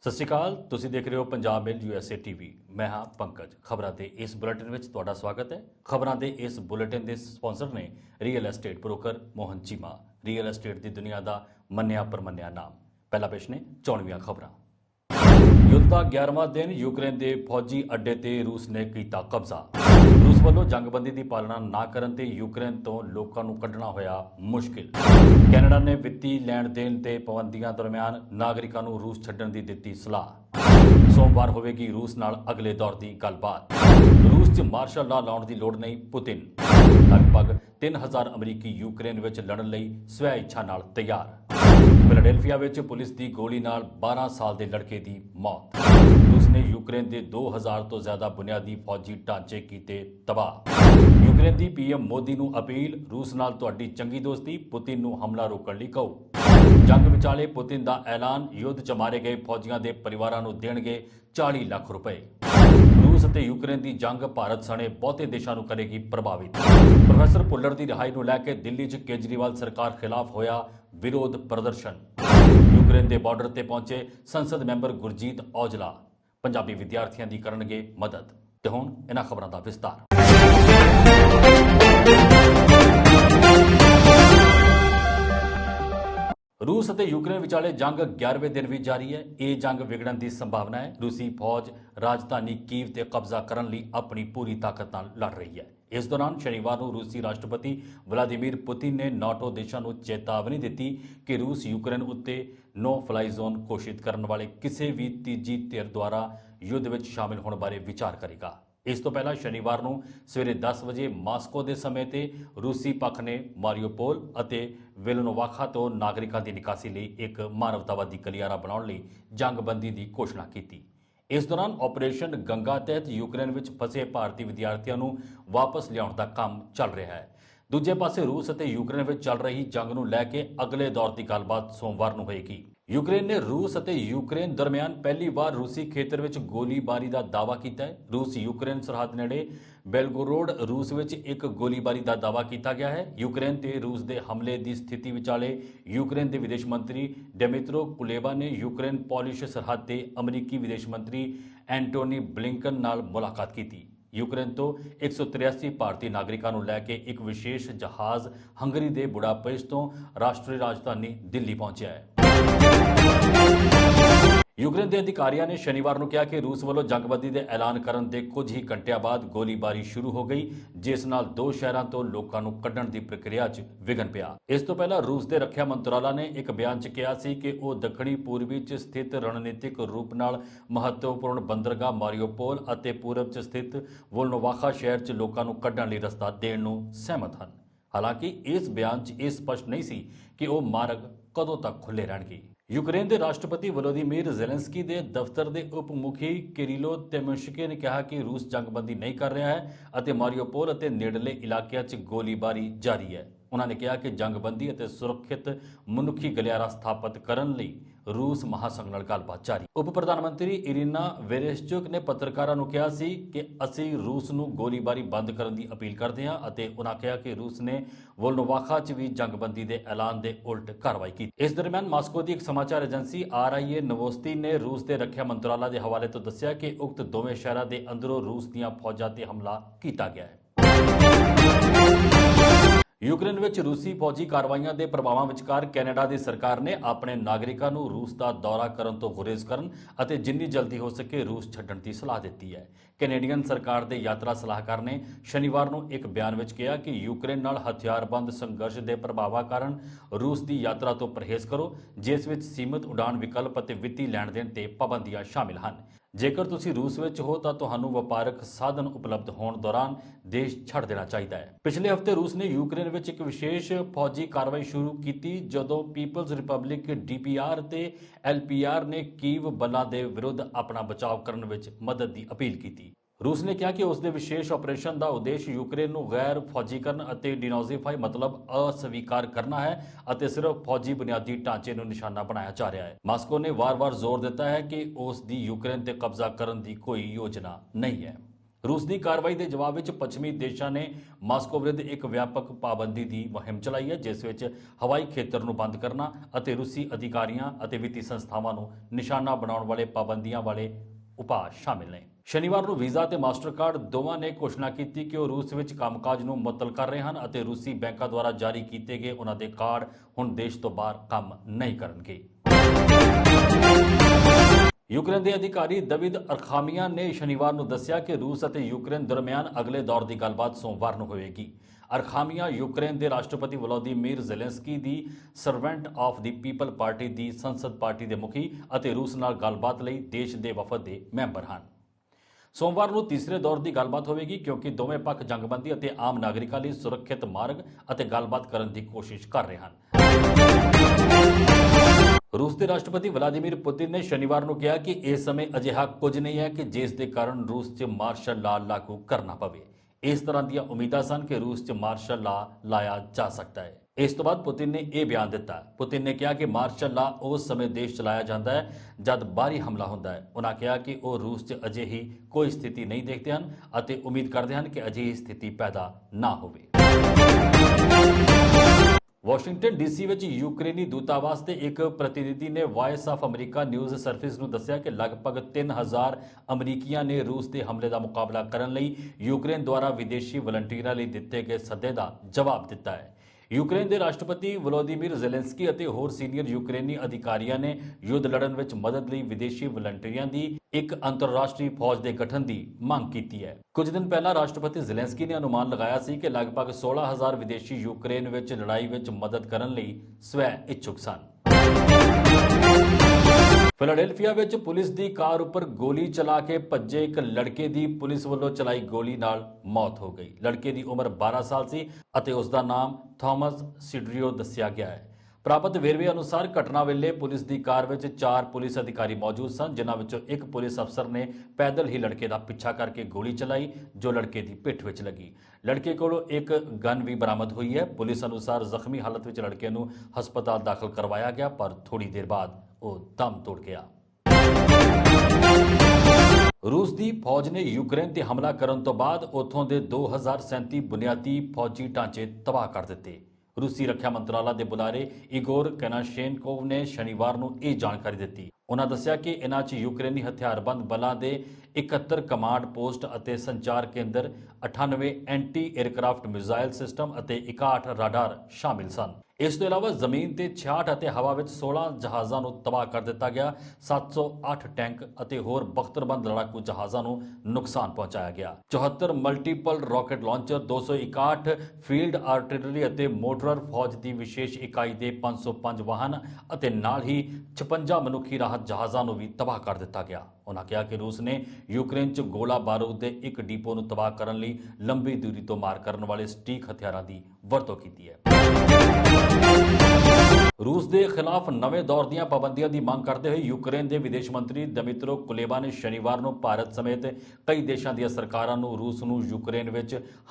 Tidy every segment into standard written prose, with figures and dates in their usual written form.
ਸਤਿ ਸ਼੍ਰੀ ਅਕਾਲ। ਤੁਸੀਂ ਦੇਖ ਰਹੇ ਹੋ ਪੰਜਾਬ ਮੇਲ USA TV। ਮੈਂ ਹਾਂ ਪੰਕਜ। ਖਬਰਾਂ ਦੇ ਇਸ ਬੁਲੇਟਿਨ ਵਿੱਚ ਤੁਹਾਡਾ ਸਵਾਗਤ ਹੈ। ਖਬਰਾਂ ਦੇ ਇਸ ਬੁਲੇਟਿਨ ਦੇ ਸਪਾਂਸਰ ਨੇ real estate broker Mohan Cheema. Real estate ਦੀ ਦੁਨੀਆ ਦਾ ਮੰਨਿਆ ਪਰਮੰਨਿਆ ਨਾਮ। ਪਹਿਲਾ ਪੇਸ਼ ਨੇ ਚੋਣਵੀਆਂ ਖਬਰਾਂ। युद्ध का 11वां दिन यूक्रेन के फौजी अड्डे ते रूस ने किया कब्जा। रूस वालों जंगबंदी की पालना ना करन ते यूक्रेन तो लोगों को कढ़ना होया मुश्किल। कैनेडा ने वित्ती लैण देण ते पाबंदियां दरम्यान नागरिकों को रूस छड्डण की दित्ती सलाह। सोमवार होवेगी रूस नाल अगले दौर की गलबात। रूस च मार्शल लॉ लाउण की लोड़ नहीं, पुतिन। लगभग 3000 अमरीकी यूक्रेन विच लड़न लई स्वै इच्छा नाल तैयार। फिलाडेल्फिया विच पुलिस की गोली नाल 12 साल के लड़के की मौत। रूस ने यूक्रेन के 2000 तो ज्यादा बुनियादी फौजी ढांचे कीते तबाह। यूक्रेन की PM मोदी नूं अपील, रूस नाल तुहाडी चंगी दोस्ती, पुतिन नूं हमला रोकण लई कहो। जंग विचाले पुतिन का ऐलान, युद्ध च मारे गए फौजियों के परिवारों नूं देणगे 40 लाख रुपए। रूस और यूक्रेन की जंग भारत सने बहुते देशों को करेगी प्रभावित। प्रोफैसर भुल्लर की रिहाई को लैके दिल्ली च केजरीवाल सरकार खिलाफ होया विरोध प्रदर्शन। यूक्रेन के बॉर्डर से पहुंचे संसद मैंबर गुरजीत औजला। पंजाबी विद्यार्थियों की करनगे मदद। ते हुण इन्हां खबरां दा विस्तार। रूस और यूक्रेन विचाले जंग 11वें दिन भी जारी है। ये जंग विगड़न की संभावना है। रूसी फौज राजधानी कीव ते कब्जा करने लई अपनी पूरी ताकत नाल लड़ रही है। इस दौरान शनिवार को रूसी राष्ट्रपति व्लादिमीर पुतिन ने नाटो देशों को चेतावनी दी कि रूस यूक्रेन उत्ते नो फ्लाई जोन घोषित करने वाले किसी भी तीजी धिर द्वारा युद्ध में शामिल होने बारे विचार करेगा। इस तो पहला शनिवार को सवेरे 10 बजे मास्को के समय ते रूसी पक्ष ने मारियोपोल और विलनोवाखा तो नागरिकों की निकासी लिए एक मानवतावादी गलियारा बनाने लई जंगबंदी की घोषणा की। इस दौरान ऑपरेशन गंगा तहत यूक्रेन में फसे भारतीय विद्यार्थियों को वापस लियाउण का काम चल रहा है। दूजे पासे रूस और यूक्रेन में चल रही जंग को लैके अगले दौर की गलबात सोमवार को होएगी। यूक्रेन ने रूस और यूक्रेन दरम्यान पहली बार रूसी खेतर में गोलीबारी का दावा किया है। रूस यूक्रेन सरहद नेड़े बेलगोरोड रूस में एक गोलीबारी का दावा किया गया है। यूक्रेन ते रूस के हमले की स्थिति विचाले यूक्रेन के विदेश मंत्री डेमित्रो कुलेबा ने यूक्रेन पोलिश सरहद से अमरीकी विदेश मंत्री एंटोनी ब्लिंकन नाल मुलाकात की। यूक्रेन तो 183 भारतीय नागरिकों को लैके एक विशेष जहाज हंगरी के बुडापेस्ट तो राष्ट्रीय राजधानी दिल्ली पहुंचा है। यूक्रेन के अधिकारियों ने शनिवार को कहा कि रूस वालों जंगबंदी के ऐलान करने के कुछ ही घंटिया बाद गोलीबारी शुरू हो गई, जिस नाल 2 शहरों तो लोगों को कढ़ण की प्रक्रिया च विघन पिया। इस तो पहला रूस के रक्षा मंत्रालय ने एक बयान च कहा सी कि वह दक्षिणी पूर्वी च स्थित रणनीतिक रूप नाल महत्वपूर्ण बंदरगाह मारियोपोल और पूरब च स्थित वोल्नोवाखा शहर च लोगों को कढ़ण लई रस्ता देण नूं सहमत हैं। हालांकि इस बयान च यह स्पष्ट नहीं सी कि वह मार्ग कदों तक खुले रहणगे। यूक्रेन के राष्ट्रपति वलोदीमीर ज़ेलेंस्की के दफ्तर के उप मुखी किरिलो तिमोशेंको ने कहा कि रूस जंगबंदी नहीं कर रहा है और मारियोपोल और नेड़ले इलाकों च गोलीबारी जारी है। उन्होंने कहा कि जंगबंदी और सुरक्षित मनुखी गलियारा स्थापित करने लई रूस महासंघ नाल गलबात जारी। उप प्रधानमंत्री इरिना वेरेश्चुक ने पत्रकारों को कहा सी कि असी रूस नूं गोलीबारी बंद करने की अपील करते हैं। उन्होंने कहा कि रूस ने वोल्नोवाखा च भी जंगबंदी के ऐलान के उल्ट कार्रवाई की। इस दरम्यान मास्को की एक समाचार एजेंसी RIA नवोस्ती ने रूस के रक्षा मंत्रालय के हवाले तो दस्सिया कि उक्त दोवें शहरों के अंदरों रूस दीयां फौजां ते हमला किया गया है। यूक्रेन में रूसी फौजी कार्रवाइयों के प्रभावों विचकार कैनेडा की सरकार ने अपने नागरिकों को रूस का दौरा करने तो गुरेज करन जिन्नी जल्दी हो सके रूस छड्डण की सलाह दी है। कैनेडियन सरकार के यात्रा सलाहकार ने शनिवार को एक बयान में कहा कि यूक्रेन नाल हथियारबंद संघर्ष के प्रभावों कारण रूस की यात्रा तो परहेज करो, जिस में सीमित उड़ान विकल्प और वित्ती लैण देण ते पाबंदियां शामिल हैं। जेकर तुसी रूस में हो तो तुहानू व्यापारक साधन उपलब्ध होने दौरान देश छड़ देना चाहिए है। पिछले हफ्ते रूस ने यूक्रेन में एक विशेष फौजी कार्रवाई शुरू की जदों पीपल्स रिपब्लिक DPR ते LPR ने कीव बलों के विरुद्ध अपना बचाव करने में मदद की अपील की। रूस ने कहा कि उसके विशेष ऑपरेशन का उद्देश्य यूक्रेन को गैर फौजीकरण और डिनोजीफाई मतलब अस्वीकार करना है और सिर्फ फौजी बुनियादी ढांचे को निशाना बनाया जा रहा है। मास्को ने वार वार जोर दिता है कि उसकी यूक्रेन पर कब्जा करने की कोई योजना नहीं है। रूस की कार्रवाई के जवाब में पश्चिमी देशों ने मास्को विरुद्ध एक व्यापक पाबंदी की मुहिम चलाई है, जिस विच हवाई खेतर को बंद करना और रूसी अधिकारियों और वित्तीय संस्थावां को निशाना बनाने वाले पाबंदियां वाले उपाय शामिल ने। शनिवार को वीज़ा ते मास्टरकार्ड दोवां ने घोषणा की कि वो रूस विच कामकाज नूं मुअत्तल कर रहे हैं और रूसी बैंकों द्वारा जारी किए गए उन्हां दे कार्ड हुण देश तो बाहर काम नहीं करनगे। यूक्रेन के अधिकारी दविद अरखामिया ने शनिवार को दस्सिया कि रूस और यूक्रेन दरमियान अगले दौर की गलबात सोमवार को होएगी। अरखामिया यूक्रेन के राष्ट्रपति वलोदीमीर ज़ेलेंस्की की servant of the people party की संसद पार्टी के मुखी और रूस नाल गलबात लई देश के वफद के मैंबर हैं। सोमवार को तीसरे दौर की गलबात होगी, क्योंकि दोवें पक्ष जंगबंदी और आम नागरिकों लिए सुरक्षित मार्ग और गलबात करने की कोशिश कर रहे हैं। रूस के राष्ट्रपति व्लादिमीर पुतिन ने शनिवार को कहा कि इस समय अजिहा कुछ नहीं है कि जिस के कारण रूस च मार्शल लॉ लागू करना पवे। इस तरह दी उम्मीदां सन कि रूस च मार्शल लॉ लाया जा सकता है। इस तो बाद पुतिन ने यह बयान दिता। पुतिन ने कहा कि मार्शल लॉ उस समय देश चलाया जाता है जब बाहरी हमला होता है। उन्होंने कहा कि वह रूस च अजे ही कोई स्थिति नहीं देखते हैं और उम्मीद करते हैं कि अजिही स्थिति पैदा ना होवे। वाशिंगटन डीसी में यूक्रेनी दूतावास के एक प्रतिनिधि ने voice of America news service को दस्सिया कि लगभग 3000 अमरीकियों ने रूस के हमले का मुकाबला करने लई यूक्रेन द्वारा विदेशी वलंटियरों लिए दिते गए सद्दे का जवाब दिता है। यूक्रेन के राष्ट्रपति वलोदीमीर ज़ेलेंस्की और होर सीनियर यूक्रेनी अधिकारियों ने युद्ध लड़न में मदद लई विदेशी वलंटियरों की एक अंतरराष्ट्रीय फौज के गठन की मांग की है। कुछ दिन पहला राष्ट्रपति ज़ेलेंस्की ने अनुमान लगाया सी कि लगभग 16,000 विदेशी यूक्रेन में लड़ाई में मदद करने लई स्वै इच्छुक सन। फिलाडेल्फिया में पुलिस की कार उपर गोली चला के भज्जे एक लड़के की पुलिस वालों चलाई गोली नाल मौत हो गई। लड़के की उम्र 12 साल सी अते उसका नाम थॉमस सिड्रियो दस्सिया गया है। प्राप्त वेरवे अनुसार घटना वेले पुलिस की कार में 4 पुलिस अधिकारी मौजूद सन, जिन्हां विचों एक पुलिस अफसर ने पैदल ही लड़के का पिछा करके गोली चलाई जो लड़के की पिठ में लगी। लड़के कोलों एक गन भी बरामद हुई है। पुलिस अनुसार जख्मी हालत में लड़के नूं हस्पताल दाखिल करवाया गया, पर थोड़ी देर बाद वो दम तोड़ गया। रूस की फौज ने यूक्रेन ते हमला करने तो बाद उथों के 2037 बुनियादी फौजी ढांचे तबाह कर दिते। रूसी रक्षा मंत्रालय के बुलारे इगोर केनाशेनकोव ने शनिवार को यह जानकारी दी। उन्होंने दस्सिया कि इन्हां च यूक्रेनी हथियारबंद बलों के 71 कमांड पोस्ट और संचार केंद्र, 98 एंटी एयरक्राफ्ट मिसाइल सिस्टम और 61 राडार शामिल सन। इस तो इलावा जमीन ते 66 और हवा में 16 जहाज़ों को तबाह कर दिता गया। 708 टैंक और होर बख्तरबंद लड़ाकू जहाज़ों को नुकसान पहुंचाया गया। 74 multiple rocket launcher, 261 field artillery और मोटरर फौज की विशेष इकाई के 505 वाहन और नाल ही 56 मनुखी राहत जहाज़ों को भी तबाह कर दिता गया। उन्होंने कहा कि रूस ने यूक्रेन च गोला बारूद के एक डिपो को तबाह करने लई लंबी दूरी तो मार करने वाले सटीक हथियारों की वरतों की है। रूस के खिलाफ नवें दौर दी पाबंदियों की मांग करते हुए यूक्रेन के विदेश मंत्री दमित्रो कुलेबा ने शनिवार को भारत समेत कई देशों दी सरकारों को रूस को यूक्रेन में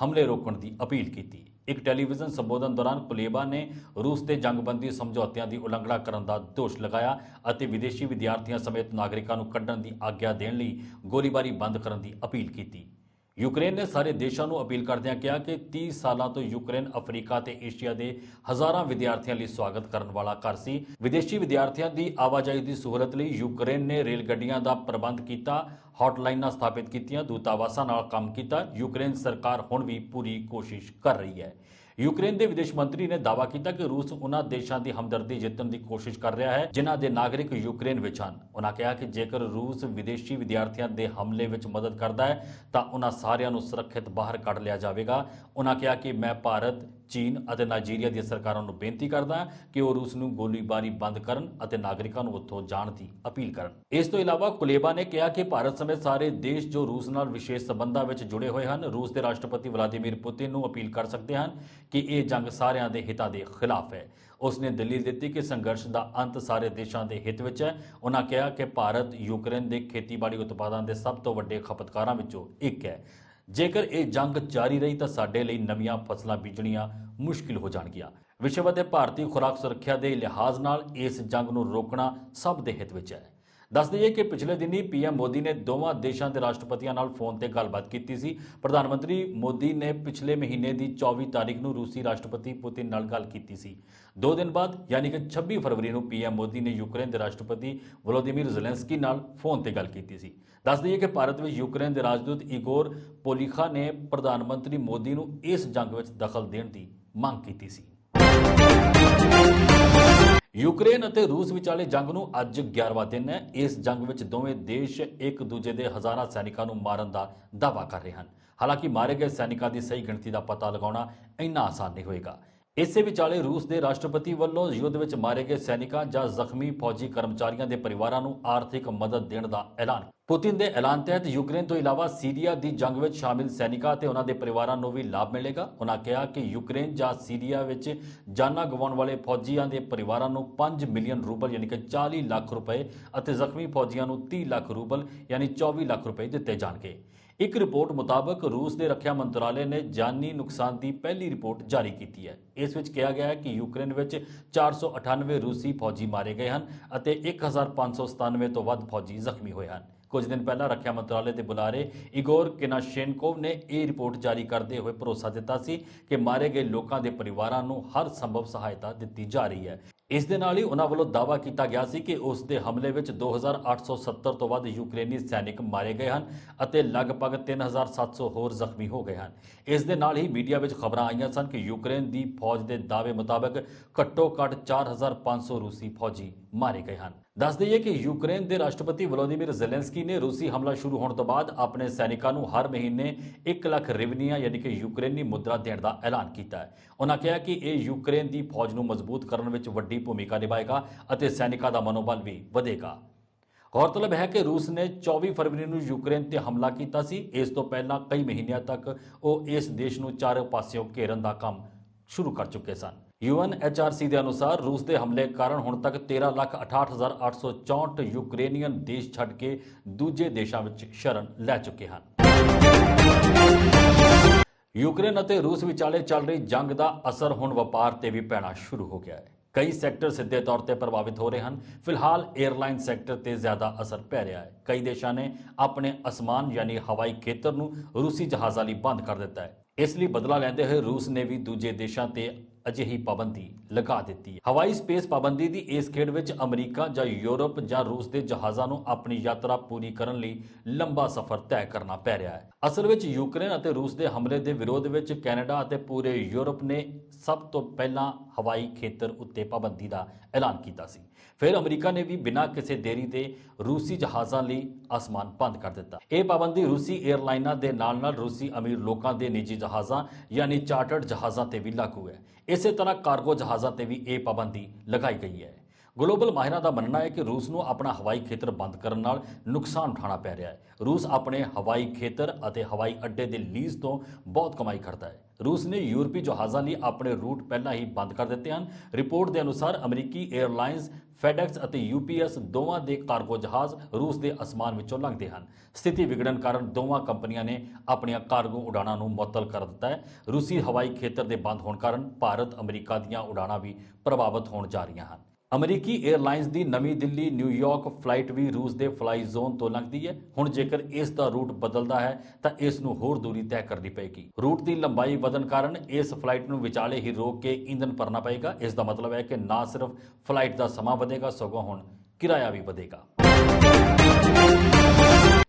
हमले रोकने की अपील की। एक टेलीविजन संबोधन दौरान कुलेबा ने रूस के जंगबंदी समझौतियों की उलंघना करने का दोष लगाया और विदेशी विद्यार्थियों समेत नागरिकों को कढ़न की आग्ञा देने लई गोलीबारी बंद करने की अपील की। यूक्रेन ने सारे देशों को अपील करदियां कहा कि 30 सालों तो यूक्रेन अफ्रीका ते एशिया के हज़ारों विद्यार्थियों लिए स्वागत करने वाला घर सी। विदेशी विद्यार्थियों की आवाजाही की सहूलत लिए यूक्रेन ने रेल गड्डियां का प्रबंध किया, हॉटलाइनां स्थापित कीतियां, दूतावासां नाल काम किया। यूक्रेन सरकार हुण भी पूरी कोशिश कर रही है। यूक्रेन के विदेश मंत्री ने दावा किया कि रूस उन्होंने देशों की हमदर्दी जितने की कोशिश कर रहा है जिन्हां दे नागरिक यूक्रेन में हैं। उन्होंने कहा कि जेकर रूस विदेशी विद्यार्थियों के हमले में मदद करता है तो उन्होंने सारिਆਂ सुरक्षित बाहर कढ़ लिया जाएगा। उन्होंने कहा कि मैं भारत, चीन और नाइजीरिया दी सरकारों को बेनती करता कि वह रूस को गोलीबारी बंद करन और नागरिकों को उत्थों जाण की अपील करन। इस तो इलावा कुलेबा ने कहा कि भारत समेत सारे देश जो रूस नाल विशेष संबंधों में जुड़े हुए हैं रूस के राष्ट्रपति व्लादिमीर पुतिन को अपील कर सकते हैं कि यह जंग सारिਆਂ ਦੇ हितों के खिलाफ है। उसने दलील दी कि संघर्ष का अंत सारे देशों के हित में है। उन्होंने कहा कि भारत यूक्रेन के खेतीबाड़ी उत्पादों के सब तो वड्डे खपतकारां विचों एक है। जेकर यह जंग जारी रही तो साडे लई नवीं फसलां बीजणियां मुश्किल हो जाणगियां। विश्व ਅਤੇ भारतीय खुराक सुरक्षा के लिहाज नाल इस जंग नूं रोकना सब दे हित विच है। ਦੱਸ ਦਈਏ ਕਿ ਪਿਛਲੇ ਦਿਨੀ ਪੀਐਮ ਮੋਦੀ ਨੇ ਦੋਵਾਂ ਦੇਸ਼ਾਂ ਦੇ ਰਾਸ਼ਟਰਪਤੀਆਂ ਨਾਲ ਫੋਨ ਤੇ ਗੱਲਬਾਤ ਕੀਤੀ ਸੀ। ਪ੍ਰਧਾਨ ਮੰਤਰੀ ਮੋਦੀ ਨੇ ਪਿਛਲੇ ਮਹੀਨੇ ਦੀ 24 ਤਾਰੀਖ ਨੂੰ ਰੂਸੀ ਰਾਸ਼ਟਰਪਤੀ ਪੁਤਿਨ ਨਾਲ ਗੱਲ ਕੀਤੀ ਸੀ। 2 ਦਿਨ ਬਾਅਦ ਯਾਨੀ ਕਿ 26 ਫਰਵਰੀ ਨੂੰ ਪੀਐਮ ਮੋਦੀ ਨੇ ਯੂਕਰੇਨ ਦੇ ਰਾਸ਼ਟਰਪਤੀ ਵਲੋਦੀਮੀਰ ਜ਼ੈਲੈਂਸਕੀ ਨਾਲ ਫੋਨ ਤੇ ਗੱਲ ਕੀਤੀ ਸੀ। ਦੱਸ ਦਈਏ ਕਿ ਭਾਰਤ ਵਿੱਚ ਯੂਕਰੇਨ ਦੇ ਰਾਜਦੂਤ ਇਗੋਰ ਪੋਲੀਖਾ ਨੇ ਪ੍ਰਧਾਨ ਮੰਤਰੀ ਮੋਦੀ ਨੂੰ ਇਸ ਜੰਗ ਵਿੱਚ ਦਖਲ ਦੇਣ ਦੀ ਮੰਗ ਕੀਤੀ ਸੀ। ਯੂਕਰੇਨ ਅਤੇ ਰੂਸ ਵਿਚਾਲੇ ਜੰਗ ਨੂੰ ਅੱਜ 11ਵਾਂ ਦਿਨ ਹੈ। ਇਸ ਜੰਗ ਵਿੱਚ ਦੋਵੇਂ ਦੇਸ਼ ਇੱਕ ਦੂਜੇ ਦੇ ਹਜ਼ਾਰਾਂ ਸੈਨਿਕਾਂ ਨੂੰ ਮਾਰਨ ਦਾ ਦਾਅਵਾ ਕਰ ਰਹੇ ਹਨ। ਹਾਲਾਂਕਿ ਮਾਰੇ ਗਏ ਸੈਨਿਕਾਂ ਦੀ ਸਹੀ ਗਿਣਤੀ ਦਾ ਪਤਾ ਲਗਾਉਣਾ ਇੰਨਾ ਆਸਾਨ ਨਹੀਂ ਹੋਏਗਾ। ਇਸੇ ਵਿਚਾਲੇ ਰੂਸ ਦੇ ਰਾਸ਼ਟਰਪਤੀ ਵੱਲੋਂ ਯੁੱਧ ਵਿੱਚ ਮਾਰੇ ਗਏ ਸੈਨਿਕਾਂ ਜਾਂ ਜ਼ਖਮੀ ਫੌਜੀ ਕਰਮਚਾਰੀਆਂ ਦੇ ਪਰਿਵਾਰਾਂ ਨੂੰ ਆਰਥਿਕ ਮਦਦ ਦੇਣ ਦਾ ਐਲਾਨ। ਪੁਤਿਨ ਦੇ ਐਲਾਨ ਤਹਿਤ ਯੂਕਰੇਨ ਤੋਂ ਇਲਾਵਾ ਸੀਰੀਆ ਦੀ ਜੰਗ ਵਿੱਚ ਸ਼ਾਮਿਲ ਸੈਨਿਕਾਂ ਅਤੇ ਉਹਨਾਂ ਦੇ ਪਰਿਵਾਰਾਂ ਨੂੰ ਵੀ ਲਾਭ ਮਿਲੇਗਾ। ਉਹਨਾਂ ਕਿਹਾ ਕਿ ਯੂਕਰੇਨ ਜਾਂ ਸੀਰੀਆ ਵਿੱਚ ਜਾਨਾਂ ਗਵਾਉਣ ਵਾਲੇ ਫੌਜੀਆਂ ਦੇ ਪਰਿਵਾਰਾਂ ਨੂੰ 5 ਮਿਲੀਅਨ ਰੂਬਲ ਯਾਨੀ ਕਿ 40 ਲੱਖ ਰੁਪਏ ਅਤੇ ਜ਼ਖਮੀ ਫੌਜੀਆਂ ਨੂੰ 30 ਲੱਖ ਰੂਬਲ ਯਾਨੀ 24 ਲੱਖ ਰੁਪਏ ਦਿੱਤੇ ਜਾਣਗੇ। ਇੱਕ ਰਿਪੋਰਟ ਮੁਤਾਬਕ ਰੂਸ ਦੇ ਰੱਖਿਆ ਮੰਤਰਾਲੇ ਨੇ ਜਾਨੀ ਨੁਕਸਾਨ ਦੀ ਪਹਿਲੀ ਰਿਪੋਰਟ ਜਾਰੀ ਕੀਤੀ ਹੈ। ਇਸ ਵਿੱਚ ਕਿਹਾ ਗਿਆ ਹੈ ਕਿ ਯੂਕਰੇਨ ਵਿੱਚ 498 ਰੂਸੀ ਫੌਜੀ ਮਾਰੇ ਗਏ ਹਨ ਅਤੇ 1597 ਤੋਂ ਵੱਧ ਫੌਜੀ ਜ਼ਖਮੀ ਹੋਏ ਹਨ। ਕੁਝ ਦਿਨ ਪਹਿਲਾਂ ਰੱਖਿਆ ਮੰਤਰਾਲੇ ਦੇ ਬੁਲਾਰੇ ਇਗੋਰ ਕਿਨਾਸ਼ੇਨਕੋਵ ਨੇ ਇਹ ਰਿਪੋਰਟ ਜਾਰੀ ਕਰਦੇ ਹੋਏ ਭਰੋਸਾ ਦਿੱਤਾ ਸੀ ਕਿ ਮਾਰੇ ਗਏ ਲੋਕਾਂ ਦੇ ਪਰਿਵਾਰਾਂ ਨੂੰ ਹਰ ਸੰਭਵ ਸਹਾਇਤਾ ਦਿੱਤੀ ਜਾ ਰਹੀ ਹੈ। ਇਸ ਦੇ ਨਾਲ ਹੀ ਉਹਨਾਂ ਵੱਲੋਂ ਦਾਅਵਾ ਕੀਤਾ ਗਿਆ ਸੀ ਕਿ ਉਸ ਦੇ ਹਮਲੇ ਵਿੱਚ 2870 ਤੋਂ ਵੱਧ ਯੂਕਰੇਨੀ ਸੈਨਿਕ ਮਾਰੇ ਗਏ ਹਨ ਅਤੇ ਲਗਭਗ 3700 ਹੋਰ ਜ਼ਖਮੀ ਹੋ ਗਏ ਹਨ। ਇਸ ਦੇ ਨਾਲ ਹੀ ਮੀਡੀਆ ਵਿੱਚ ਖਬਰਾਂ ਆਈਆਂ ਸਨ ਕਿ ਯੂਕਰੇਨ ਦੀ ਫੌਜ ਦੇ ਦਾਅਵੇ ਮੁਤਾਬਕ ਘੱਟੋ-ਘੱਟ 4500 ਰੂਸੀ ਫੌਜੀ ਮਾਰੇ ਗਏ ਹਨ। ਦੱਸ ਦਈਏ ਕਿ ਯੂਕਰੇਨ ਦੇ ਰਾਸ਼ਟਰਪਤੀ ਵਲੋਦੀਮੀਰ ਜ਼ੈਲੈਂਸਕੀ ਨੇ ਰੂਸੀ ਹਮਲਾ ਸ਼ੁਰੂ ਹੋਣ ਤੋਂ ਬਾਅਦ ਆਪਣੇ ਸੈਨਿਕਾਂ ਨੂੰ ਹਰ ਮਹੀਨੇ 1 ਲੱਖ ਰਿਵਨੀਆਂ ਯਾਨੀ ਕਿ ਯੂਕਰੇਨੀ ਮੁਦਰਾ ਦੇਣ ਦਾ ਐਲਾਨ ਕੀਤਾ ਹੈ। ਉਹਨਾਂ ਕਿਹਾ ਕਿ ਇਹ ਯੂਕਰੇਨ ਦੀ ਫੌਜ ਨੂੰ ਮਜ਼ਬੂਤ ਕਰਨ ਵਿੱਚ ਵੱਡੀ ਭੂਮਿਕਾ ਨਿਭਾਏਗਾ ਅਤੇ ਸੈਨਿਕਾਂ ਦਾ ਮਨੋਬਲ ਵੀ ਵਧੇਗਾ। ਗੌਰਤਲਬ ਹੈ ਕਿ ਰੂਸ ਨੇ 24 ਫਰਵਰੀ ਨੂੰ ਯੂਕਰੇਨ ਤੇ ਹਮਲਾ ਕੀਤਾ ਸੀ। ਇਸ ਤੋਂ ਪਹਿਲਾਂ ਕਈ ਮਹੀਨਿਆਂ ਤੱਕ ਉਹ ਇਸ ਦੇਸ਼ ਨੂੰ ਚਾਰੋਂ ਪਾਸਿਓਂ ਘੇਰਨ ਦਾ ਕੰਮ ਸ਼ੁਰੂ ਕਰ ਚੁੱਕੇ ਸਨ। UNHRC ਦੇ ਅਨੁਸਾਰ ਰੂਸ ਦੇ ਹਮਲੇ ਕਾਰਨ ਹੁਣ ਤੱਕ 13,68,864 ਯੂਕਰੇਨੀਅਨ ਦੇਸ਼ ਛੱਡ ਕੇ ਦੂਜੇ ਦੇਸ਼ਾਂ ਵਿੱਚ ਸ਼ਰਨ ਲੈ ਚੁੱਕੇ ਹਨ। ਯੂਕਰੇਨ ਅਤੇ ਰੂਸ ਵਿਚਾਲੇ ਚੱਲ ਰਹੀ ਜੰਗ ਦਾ ਅਸਰ ਹੁਣ ਵਪਾਰ ਤੇ ਵੀ ਪੈਣਾ ਸ਼ੁਰੂ ਹੋ ਗਿਆ ਹੈ। ਕਈ ਸੈਕਟਰ ਸਿੱਧੇ ਤੌਰ ਤੇ ਪ੍ਰਭਾਵਿਤ ਹੋ ਰਹੇ ਹਨ। ਫਿਲਹਾਲ 에ਅਰਲਾਈਨ ਸੈਕਟਰ ਤੇ ਜ਼ਿਆਦਾ ਅਸਰ ਪੈ ਰਿਹਾ ਹੈ। ਕਈ ਦੇਸ਼ਾਂ ਨੇ ਆਪਣੇ ਅਸਮਾਨ ਯਾਨੀ ਹਵਾਈ ਖੇਤਰ ਨੂੰ ਰੂਸੀ ਜਹਾਜ਼ਾਂ ਲਈ ਬੰਦ ਕਰ ਦਿੱਤਾ ਹੈ। ਇਸ ਲਈ ਬਦਲਾ ਲੈਂਦੇ ਹੋਏ ਰੂਸ ਨੇ ਵੀ ਦੂਜੇ ਦੇਸ਼ਾਂ ਤੇ ਅਜਿਹੀ ਪਾਬੰਦੀ ਲਗਾ ਦਿੱਤੀ ਹੈ। ਹਵਾਈ ਸਪੇਸ ਪਾਬੰਦੀ ਦੀ ਇਸ ਖੇਡ ਵਿੱਚ ਅਮਰੀਕਾ ਜਾਂ ਯੂਰਪ ਜਾਂ ਰੂਸ ਦੇ ਜਹਾਜ਼ਾਂ ਨੂੰ ਆਪਣੀ ਯਾਤਰਾ ਪੂਰੀ ਕਰਨ ਲਈ ਲੰਬਾ ਸਫ਼ਰ ਤੈਅ ਕਰਨਾ ਪੈ ਰਿਹਾ ਹੈ। ਅਸਲ ਵਿੱਚ ਯੂਕਰੇਨ ਅਤੇ ਰੂਸ ਦੇ ਹਮਲੇ ਦੇ ਵਿਰੋਧ ਵਿੱਚ ਕੈਨੇਡਾ ਅਤੇ ਪੂਰੇ ਯੂਰਪ ਨੇ ਸਭ ਤੋਂ ਪਹਿਲਾਂ ਹਵਾਈ ਖੇਤਰ ਉੱਤੇ ਪਾਬੰਦੀ ਦਾ ਐਲਾਨ ਕੀਤਾ ਸੀ। ਫਿਰ ਅਮਰੀਕਾ ਨੇ ਵੀ ਬਿਨਾਂ ਕਿਸੇ ਦੇਰੀ ਦੇ ਰੂਸੀ ਜਹਾਜ਼ਾਂ ਲਈ ਅਸਮਾਨ ਬੰਦ ਕਰ ਦਿੱਤਾ। ਇਹ ਪਾਬੰਦੀ ਰੂਸੀ 에ਅਰਲਾਈਨਾਂ ਦੇ ਨਾਲ-ਨਾਲ ਰੂਸੀ ਅਮੀਰ ਲੋਕਾਂ ਦੇ ਨਿੱਜੀ ਜਹਾਜ਼ਾਂ ਯਾਨੀ ਚਾਰਟਰਡ ਜਹਾਜ਼ਾਂ ਤੇ ਵੀ ਲਾਗੂ ਹੈ। ਇਸੇ ਤਰ੍ਹਾਂ ਕਾਰਗੋ ਜਹਾਜ਼ਾਂ ਤੇ ਵੀ ਇਹ ਪਾਬੰਦੀ ਲਗਾਈ ਗਈ ਹੈ। ਗਲੋਬਲ ਮਾਹਿਰਾਂ ਦਾ ਮੰਨਣਾ ਹੈ ਕਿ ਰੂਸ ਨੂੰ ਆਪਣਾ ਹਵਾਈ ਖੇਤਰ ਬੰਦ ਕਰਨ ਨਾਲ ਨੁਕਸਾਨ ਉਠਾਉਣਾ ਪੈ ਰਿਹਾ ਹੈ। ਰੂਸ ਆਪਣੇ ਹਵਾਈ ਖੇਤਰ ਅਤੇ ਹਵਾਈ ਅੱਡੇ ਦੇ ਲੀਜ਼ ਤੋਂ ਬਹੁਤ ਕਮਾਈ ਕਰਦਾ ਹੈ। ਰੂਸ ਨੇ ਯੂਰਪੀ ਜਹਾਜ਼ਾਂ ਲਈ ਆਪਣੇ ਰੂਟ ਪਹਿਲਾਂ ਹੀ ਬੰਦ ਕਰ ਦਿੱਤੇ ਹਨ। ਰਿਪੋਰਟ ਦੇ ਅਨੁਸਾਰ ਅਮਰੀਕੀ 에ਅਰਲਾਈਨਸ ਫੈਡੈਕਸ ਅਤੇ UPS ਦੋਵਾਂ ਦੇ ਕਾਰਗੋ ਜਹਾਜ਼ ਰੂਸ ਦੇ ਅਸਮਾਨ ਵਿੱਚੋਂ ਲੰਘਦੇ ਹਨ। ਸਥਿਤੀ ਵਿਗੜਨ ਕਾਰਨ ਦੋਵਾਂ ਕੰਪਨੀਆਂ ਨੇ ਆਪਣੀਆਂ ਕਾਰਗੋ ਉਡਾਣਾਂ ਨੂੰ ਮੁਅੱਤਲ ਕਰ ਦਿੱਤਾ ਹੈ। ਰੂਸੀ ਹਵਾਈ ਖੇਤਰ ਦੇ ਬੰਦ ਹੋਣ ਕਾਰਨ ਭਾਰਤ ਅਮਰੀਕਾ ਦੀਆਂ ਉਡਾਣਾਂ ਵੀ ਪ੍ਰਭਾਵਿਤ ਹੋਣ ਜਾ ਰਹੀਆਂ ਹਨ। ਅਮਰੀਕੀ 에ਅਰਲਾਈਨਸ ਦੀ ਨਵੀਂ ਦਿੱਲੀ ਨਿਊਯਾਰਕ ਫਲਾਈਟ ਵੀ ਰੂਸ ਦੇ ਫਲਾਈ ਜ਼ੋਨ ਤੋਂ ਲੰਘਦੀ ਹੈ। ਹੁਣ ਜੇਕਰ ਇਸ ਦਾ ਰੂਟ ਬਦਲਦਾ ਹੈ ਤਾਂ ਇਸ ਨੂੰ ਹੋਰ ਦੂਰੀ ਤੈਅ ਕਰਨੀ ਪਏਗੀ। ਰੂਟ ਦੀ ਲੰਬਾਈ ਵਧਣ ਕਾਰਨ ਇਸ ਫਲਾਈਟ ਨੂੰ ਵਿਚਾਲੇ ਹੀ ਰੋਕ ਕੇ ਈਂਧਨ ਭਰਨਾ ਪਏਗਾ। ਇਸ ਦਾ ਮਤਲਬ ਹੈ ਕਿ ਨਾ ਸਿਰਫ ਫਲਾਈਟ ਦਾ ਸਮਾਂ ਵਧੇਗਾ ਸਗੋਂ ਹੁਣ ਕਿਰਾਇਆ ਵੀ ਵਧੇਗਾ।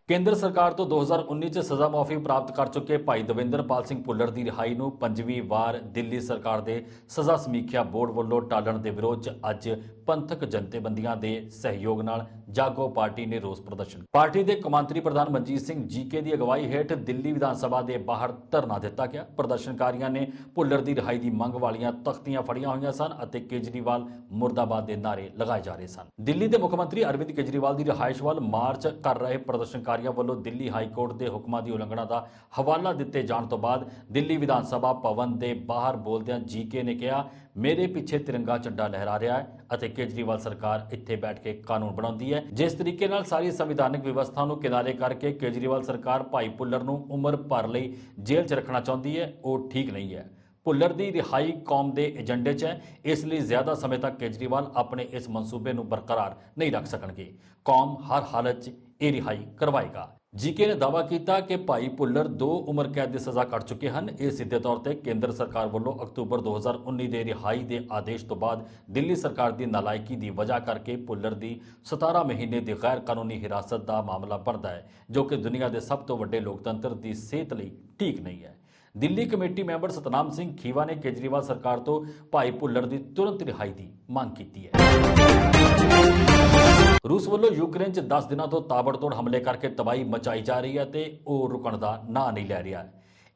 ਕੇਂਦਰ ਸਰਕਾਰ ਤੋਂ 2019 ਚ ਸਜ਼ਾ ਮੁਆਫੀ ਪ੍ਰਾਪਤ ਕਰ ਚੁੱਕੇ ਭਾਈ ਦਵਿੰਦਰਪਾਲ ਸਿੰਘ ਭੁੱਲਰ ਦੀ ਰਿਹਾਈ ਨੂੰ 5ਵੀਂ ਵਾਰ ਦਿੱਲੀ ਸਰਕਾਰ ਦੇ ਸਜ਼ਾ ਸਮੀਖਿਆ ਬੋਰਡ ਵੱਲੋਂ ਟਾਲਣ ਦੇ ਵਿਰੋਧ ਚ ਅੱਜ ਪੰਥਕ ਜਨਤੇਬੰਦੀਆਂ ਦੇ ਸਹਿਯੋਗ ਨਾਲ ਜਾਗੋ ਪਾਰਟੀ ਨੇ ਰੋਸ ਪ੍ਰਦਰਸ਼ਨ। ਪਾਰਟੀ ਦੇ ਕੌਮਾਂਤਰੀ ਪ੍ਰਧਾਨ ਮਨਜੀਤ ਸਿੰਘ ਜੀਕੇ ਦੀ ਅਗਵਾਈ ਹੇਠ ਦਿੱਲੀ ਵਿਧਾਨ ਸਭਾ ਦੇ ਬਾਹਰ ਧਰਨਾ ਦਿੱਤਾ ਗਿਆ। ਪ੍ਰਦਰਸ਼ਨਕਾਰੀਆਂ ਨੇ ਭੁੱਲਰ ਦੀ ਰਿਹਾਈ ਦੀ ਮੰਗ ਵਾਲੀਆਂ ਤਖਤੀਆਂ ਫੜੀਆਂ ਹੋਈਆਂ ਸਨ ਅਤੇ ਕੇਜਰੀਵਾਲ ਮੁਰਦਾਬਾਦ ਦੇ ਨਾਅਰੇ ਲਗਾਏ ਜਾ ਰਹੇ ਸਨ। ਦਿੱਲੀ ਦੇ ਮੁੱਖ ਮੰਤਰੀ ਅਰਵਿੰਦ ਕੇਜਰੀਵਾਲ ਦੀ ਰਿਹਾਇਸ਼ ਵੱਲ ਮਾਰਚ ਕਰ ਰਹੇ ਪ੍ਰਦਰਸ਼ਨਕਾਰੀਆਂ ਵੱਲੋਂ ਦਿੱਲੀ ਹਾਈ ਕੋਰਟ ਦੇ ਹੁਕਮਾਂ ਦੀ ਉਲੰਘਣਾ ਦਾ ਹਵਾਲਾ ਦਿੱਤੇ ਜਾਣ ਤੋਂ ਬਾਅਦ ਦਿੱਲੀ ਵਿਧਾਨ ਸਭਾ ਭਵਨ ਦੇ ਬਾਹਰ ਬੋਲਦਿਆਂ ਜੀਕੇ ਨੇ ਕਿਹਾ, ਮੇਰੇ ਪਿੱਛੇ ਤਿਰੰਗਾ ਝੰਡਾ ਲਹਿਰਾ ਰਿਹਾ ਹੈ ਅਤੇ ਕੇਜਰੀਵਾਲ ਸਰਕਾਰ ਇੱਥੇ ਬੈਠ ਕੇ ਕਾਨੂੰਨ ਬਣਾਉਂਦੀ ਹੈ। ਜਿਸ ਤਰੀਕੇ ਨਾਲ ਸਾਰੀ ਸੰਵਿਧਾਨਕ ਵਿਵਸਥਾ ਨੂੰ ਕਿਨਾਰੇ ਕਰਕੇ ਕੇਜਰੀਵਾਲ ਸਰਕਾਰ ਭਾਈ ਭੁੱਲਰ ਨੂੰ ਉਮਰ ਭਰ ਲਈ ਜੇਲ੍ਹ 'ਚ ਰੱਖਣਾ ਚਾਹੁੰਦੀ ਹੈ ਉਹ ਠੀਕ ਨਹੀਂ ਹੈ। ਭੁੱਲਰ ਦੀ ਰਿਹਾਈ ਕੌਮ ਦੇ ਏਜੰਡੇ 'ਚ ਹੈ, ਇਸ ਲਈ ਜ਼ਿਆਦਾ ਸਮੇਂ ਤੱਕ ਕੇਜਰੀਵਾਲ ਆਪਣੇ ਇਸ ਮਨਸੂਬੇ ਨੂੰ ਬਰਕਰਾਰ ਨਹੀਂ ਰੱਖ ਸਕਣਗੇ। ਕੌਮ ਹਰ ਹਾਲਤ 'ਚ ਇਹ ਰਿਹਾਈ ਕਰਵਾਏਗਾ। ਜੀਕੇ ਨੇ ਦਾਅਵਾ ਕੀਤਾ ਕਿ ਭਾਈ ਭੁੱਲਰ 2 ਉਮਰ ਕੈਦ ਦੀ ਸਜ਼ਾ ਕੱਟ ਚੁੱਕੇ ਹਨ। ਇਹ ਸਿੱਧੇ ਤੌਰ ਤੇ ਕੇਂਦਰ ਸਰਕਾਰ ਵੱਲੋਂ ਅਕਤੂਬਰ 2019 ਦੇ ਰਿਹਾਈ ਦੇ ਆਦੇਸ਼ ਤੋਂ ਬਾਅਦ ਦਿੱਲੀ ਸਰਕਾਰ ਦੀ ਨਾਲਾਇਕੀ ਦੀ ਵਜ੍ਹਾ ਕਰਕੇ ਭੁੱਲਰ ਦੀ 17 ਮਹੀਨੇ ਦੀ ਗੈਰ ਕਾਨੂੰਨੀ ਹਿਰਾਸਤ ਦਾ ਮਾਮਲਾ ਬਣਦਾ ਹੈ, ਜੋ ਕਿ ਦੁਨੀਆ ਦੇ ਸਭ ਤੋਂ ਵੱਡੇ ਲੋਕਤੰਤਰ ਦੀ ਸਿਹਤ ਲਈ ਠੀਕ ਨਹੀਂ ਹੈ। ਦਿੱਲੀ ਕਮੇਟੀ ਮੈਂਬਰ ਸਤਨਾਮ ਸਿੰਘ ਖੀਵਾ ਨੇ ਕੇਜਰੀਵਾਲ ਸਰਕਾਰ ਤੋਂ ਭਾਈ ਭੁੱਲਰ ਦੀ ਤੁਰੰਤ ਰਿਹਾਈ ਦੀ ਮੰਗ ਕੀਤੀ ਹੈ। ਰੂਸ ਵੱਲੋਂ ਯੂਕਰੇਨ 'ਚ 10 ਦਿਨਾਂ ਤੋਂ ਤਾਬੜਤੋੜ ਹਮਲੇ ਕਰਕੇ ਤਬਾਹੀ ਮਚਾਈ ਜਾ ਰਹੀ ਹੈ ਤੇ ਉਹ ਰੁਕਣ ਦਾ ਨਾਂ ਨਹੀਂ ਲੈ ਰਿਹਾ।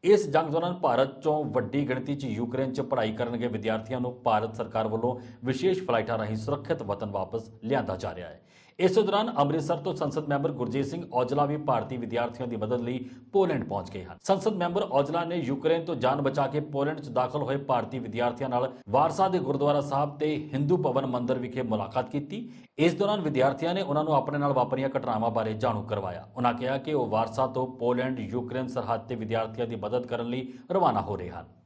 ਇਸ ਜੰਗ ਦੌਰਾਨ ਭਾਰਤ 'ਚੋਂ ਵੱਡੀ ਗਿਣਤੀ 'ਚ ਯੂਕਰੇਨ 'ਚ ਪੜ੍ਹਾਈ ਕਰਨਗੇ ਵਿਦਿਆਰਥੀਆਂ ਨੂੰ ਭਾਰਤ ਸਰਕਾਰ ਵੱਲੋਂ ਵਿਸ਼ੇਸ਼ ਫਲਾਈਟਾਂ ਰਾਹੀਂ ਸੁਰੱਖਿਅਤ ਵਤਨ ਵਾਪਸ ਲਿਆਂਦਾ ਜਾ ਰਿਹਾ ਹੈ। ਇਸੇ ਦੌਰਾਨ ਅੰਮ੍ਰਿਤਸਰ ਤੋਂ ਸੰਸਦ ਮੈਂਬਰ ਗੁਰਜੀਤ ਸਿੰਘ ਔਜਲਾ ਵੀ ਭਾਰਤੀ ਵਿਦਿਆਰਥੀਆਂ ਦੀ ਮਦਦ ਲਈ ਪੋਲੈਂਡ ਪਹੁੰਚ ਗਏ ਹਨ। ਸੰਸਦ ਮੈਂਬਰ ਔਜਲਾ ਨੇ ਯੂਕਰੇਨ ਤੋਂ ਜਾਨ ਬਚਾ ਕੇ ਪੋਲੈਂਡ 'ਚ ਦਾਖਲ ਹੋਏ ਭਾਰਤੀ ਵਿਦਿਆਰਥੀਆਂ ਨਾਲ ਵਾਰਸਾ ਦੇ ਗੁਰਦੁਆਰਾ ਸਾਹਿਬ ਤੇ ਹਿੰਦੂ ਭਵਨ ਮੰਦਿਰ ਵਿਖੇ ਮੁਲਾਕਾਤ ਕੀਤੀ। ਇਸ ਦੌਰਾਨ ਵਿਦਿਆਰਥੀਆਂ ਨੇ ਉਹਨਾਂ ਨੂੰ ਆਪਣੇ ਨਾਲ ਵਾਪਰੀਆਂ ਘਟਨਾਵਾਂ ਬਾਰੇ ਜਾਣੂ ਕਰਵਾਇਆ। ਉਹਨਾਂ ਕਿਹਾ ਕਿ ਉਹ ਵਾਰਸਾ ਤੋਂ ਪੋਲੈਂਡ ਯੂਕਰੇਨ ਸਰਹੱਦ ਤੇ ਵਿਦਿਆਰਥੀਆਂ ਦੀ ਮਦਦ ਕਰਨ ਲਈ ਰਵਾਨਾ ਹੋ ਰਹੇ ਹਨ।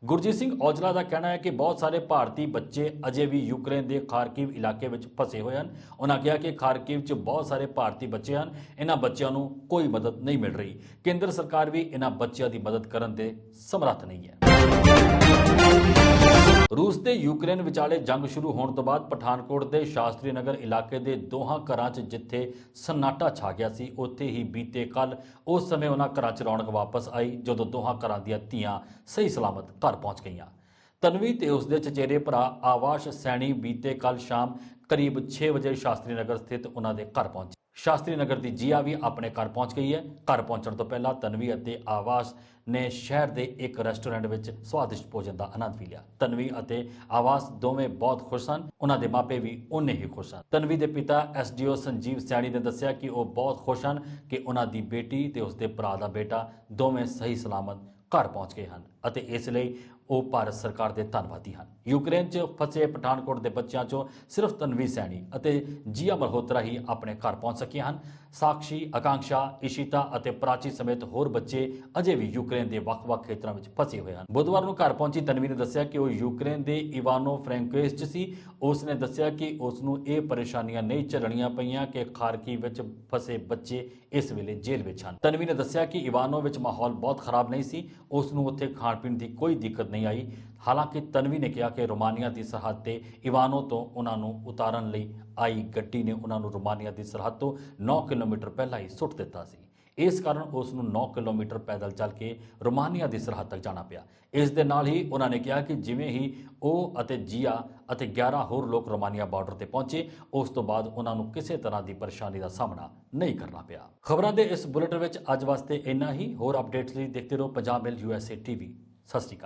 ਗੁਰਜੀਤ ਸਿੰਘ ਔਜਲਾ ਦਾ ਕਹਿਣਾ ਹੈ ਕਿ ਬਹੁਤ ਸਾਰੇ ਭਾਰਤੀ ਬੱਚੇ ਅਜੇ ਵੀ ਯੂਕਰੇਨ ਦੇ ਖਾਰਕਿਵ ਇਲਾਕੇ ਵਿੱਚ ਫਸੇ ਹੋਏ ਹਨ। ਉਹਨਾਂ ਕਿਹਾ ਕਿ ਖਾਰਕਿਵ 'ਚ ਬਹੁਤ ਸਾਰੇ ਭਾਰਤੀ ਬੱਚੇ ਹਨ। ਇਹਨਾਂ ਬੱਚਿਆਂ ਨੂੰ ਕੋਈ ਮਦਦ ਨਹੀਂ ਮਿਲ ਰਹੀ। ਕੇਂਦਰ ਸਰਕਾਰ ਵੀ ਇਹਨਾਂ ਬੱਚਿਆਂ ਦੀ ਮਦਦ ਕਰਨ ਦੇ ਸਮਰੱਥ ਨਹੀਂ ਹੈ। ਰੂਸ ਤੇ ਯੂਕਰੇਨ ਵਿਚਾਲੇ ਜੰਗ ਸ਼ੁਰੂ ਹੋਣ ਤੋਂ ਬਾਅਦ ਪਠਾਨਕੋਟ ਦੇ ਸ਼ਾਸਤਰੀ ਨਗਰ ਇਲਾਕੇ ਦੇ ਦੋਹਾਂ ਘਰਾਂ 'ਚ ਜਿੱਥੇ ਸन्नाटा ਛਾ ਗਿਆ ਸੀ, ਉੱਥੇ ਹੀ ਬੀਤੇ ਕੱਲ ਉਸ ਸਮੇਂ ਉਹਨਾਂ ਘਰਾਂ 'ਚ ਰੌਣਕ ਵਾਪਸ ਆਈ ਜਦੋਂ ਦੋਹਾਂ ਘਰਾਂ ਦੀਆਂ ਧੀਆਂ ਸਹੀ ਸਲਾਮਤ ਘਰ ਪਹੁੰਚ ਗਈਆਂ। ਤਨਵੀ ਤੇ ਉਸਦੇ ਚਚੇਰੇ ਭਰਾ ਆਵਾਸ਼ ਸੈਣੀ ਬੀਤੇ ਕੱਲ ਸ਼ਾਮ ਕਰੀਬ 6 ਵਜੇ ਸ਼ਾਸਤਰੀ ਨਗਰ ਸਥਿਤ ਉਹਨਾਂ ਦੇ ਘਰ ਪਹੁੰਚੇ। ਸ਼ਾਸਤਰੀ ਨਗਰ ਦੀ ਜੀਆ ਵੀ ਆਪਣੇ ਘਰ ਪਹੁੰਚ ਗਈ ਹੈ। ਘਰ ਪਹੁੰਚਣ ਤੋਂ ਪਹਿਲਾਂ ਤਨਵੀ ਅਤੇ ਆਵਾਸ ਨੇ ਸ਼ਹਿਰ ਦੇ ਇੱਕ ਰੈਸਟੋਰੈਂਟ ਵਿੱਚ ਸਵਾਦਿਸ਼ਟ ਭੋਜਨ ਦਾ ਆਨੰਦ ਵੀ ਲਿਆ। ਤਨਵੀ ਅਤੇ ਆਵਾਸ ਦੋਵੇਂ ਬਹੁਤ ਖੁਸ਼ ਸਨ। ਉਹਨਾਂ ਦੇ ਮਾਪੇ ਵੀ ਉਨੇ ਹੀ ਖੁਸ਼ ਸਨ। ਤਨਵੀ ਦੇ ਪਿਤਾ ਐਸਡੀਓ ਸੰਜੀਵ ਸੈਣੀ ਨੇ ਦੱਸਿਆ ਕਿ ਉਹ ਬਹੁਤ ਖੁਸ਼ ਹਨ ਕਿ ਉਹਨਾਂ ਦੀ ਬੇਟੀ ਤੇ ਉਸਦੇ ਭਰਾ ਦਾ ਬੇਟਾ ਦੋਵੇਂ ਸਹੀ ਸਲਾਮਤ ਘਰ ਪਹੁੰਚ ਗਏ ਹਨ ਅਤੇ ਇਸ ਲਈ ਉਹ ਭਾਰਤ ਸਰਕਾਰ ਦੇ ਧੰਨਵਾਦੀ ਹਨ। ਯੂਕਰੇਨ 'ਚ ਫਸੇ ਪਠਾਨਕੋਟ ਦੇ ਬੱਚਿਆਂ 'ਚੋਂ ਸਿਰਫ ਤਨਵੀ ਸੈਣੀ ਅਤੇ ਜੀਆ ਮਲਹੋਤਰਾ ਹੀ ਆਪਣੇ ਘਰ ਪਹੁੰਚ ਸਕੀਆਂ ਹਨ। ਸਾਕਸ਼ੀ, ਆਕਾਂक्षा, ਇਸ਼ਿਤਾ ਅਤੇ ਪ੍ਰਾਚੀ ਸਮੇਤ ਹੋਰ ਬੱਚੇ ਅਜੇ ਵੀ ਯੂਕਰੇਨ ਦੇ ਵੱਖ-ਵੱਖ ਖੇਤਰਾਂ ਵਿੱਚ ਫਸੇ ਹੋਏ ਹਨ। ਬੁੱਧਵਾਰ ਨੂੰ ਘਰ ਪਹੁੰਚੀ ਤਨਵੀ ਨੇ ਦੱਸਿਆ ਕਿ ਉਹ ਯੂਕਰੇਨ ਦੇ ਇਵਾਨੋ ਫ੍ਰੈਂਕੋਇਸ 'ਚ ਸੀ। ਉਸ ਨੇ ਦੱਸਿਆ ਕਿ ਉਸ ਨੂੰ ਇਹ ਪਰੇਸ਼ਾਨੀਆਂ ਨਹੀਂ ਝੱਲਣੀਆਂ ਪਈਆਂ ਕਿ ਖਾਰਕੀ ਵਿੱਚ ਫਸੇ ਬੱਚੇ ਇਸ ਵੇਲੇ ਜੇਲ੍ਹ ਵਿੱਚ ਹਨ। ਤਨਵੀ ਨੇ ਦੱਸਿਆ ਕਿ ਇਵਾਨੋ ਵਿੱਚ ਮਾਹੌਲ ਬਹੁਤ ਖਰਾਬ ਨਹੀਂ ਸੀ। ਉਸ ਨੂੰ ਉੱਥੇ ਖਾਣ-ਪੀਣ ਦੀ ਕੋਈ ਦਿੱਕਤ ਨਹੀਂ ਆਈ। ਹਾਲਾਂਕਿ ਤਨਵੀ ਨੇ ਕਿਹਾ ਕਿ ਰੋਮਾਨੀਆ ਦੀ ਸਰਹੱਦ ਤੇ ਇਵਾਨੋ ਤੋਂ ਉਹਨਾਂ ਨੂੰ ਉਤਾਰਨ ਲਈ ਆਈ ਗੱਡੀ ਨੇ ਉਹਨਾਂ ਨੂੰ ਰੋਮਾਨੀਆ ਦੀ ਸਰਹੱਦ ਤੋਂ 9 ਕਿਲੋਮੀਟਰ ਪਹਿਲਾਂ ਹੀ ਸੁੱਟ ਦਿੱਤਾ ਸੀ। ਇਸ ਕਾਰਨ ਉਸ ਨੂੰ 9 ਕਿਲੋਮੀਟਰ ਪੈਦਲ ਚੱਲ ਕੇ ਰੋਮਾਨੀਆ ਦੀ ਸਰਹੱਦ ਤੱਕ ਜਾਣਾ ਪਿਆ। ਇਸ ਦੇ ਨਾਲ ਹੀ ਉਹਨਾਂ ਨੇ ਕਿਹਾ ਕਿ ਜਿਵੇਂ ਹੀ ਉਹ ਅਤੇ ਜੀਆ ਅਤੇ 11 ਹੋਰ ਲੋਕ ਰੋਮਾਨੀਆ ਬਾਰਡਰ ਤੇ ਪਹੁੰਚੇ, ਉਸ ਤੋਂ ਬਾਅਦ ਉਹਨਾਂ ਨੂੰ ਕਿਸੇ ਤਰ੍ਹਾਂ ਦੀ ਪਰੇਸ਼ਾਨੀ ਦਾ ਸਾਹਮਣਾ ਨਹੀਂ ਕਰਨਾ ਪਿਆ। ਖਬਰਾਂ ਦੇ ਇਸ ਬੁਲੇਟਿਨ ਵਿੱਚ ਅੱਜ ਵਾਸਤੇ ਇੰਨਾ ਹੀ। ਹੋਰ ਅਪਡੇਟਸ ਲਈ ਦੇਖਦੇ ਰਹੋ ਪੰਜਾਬ ਮਿਲ USA TV। ਸਤਿ ਸ਼੍ਰੀ ਅਕਾਲ।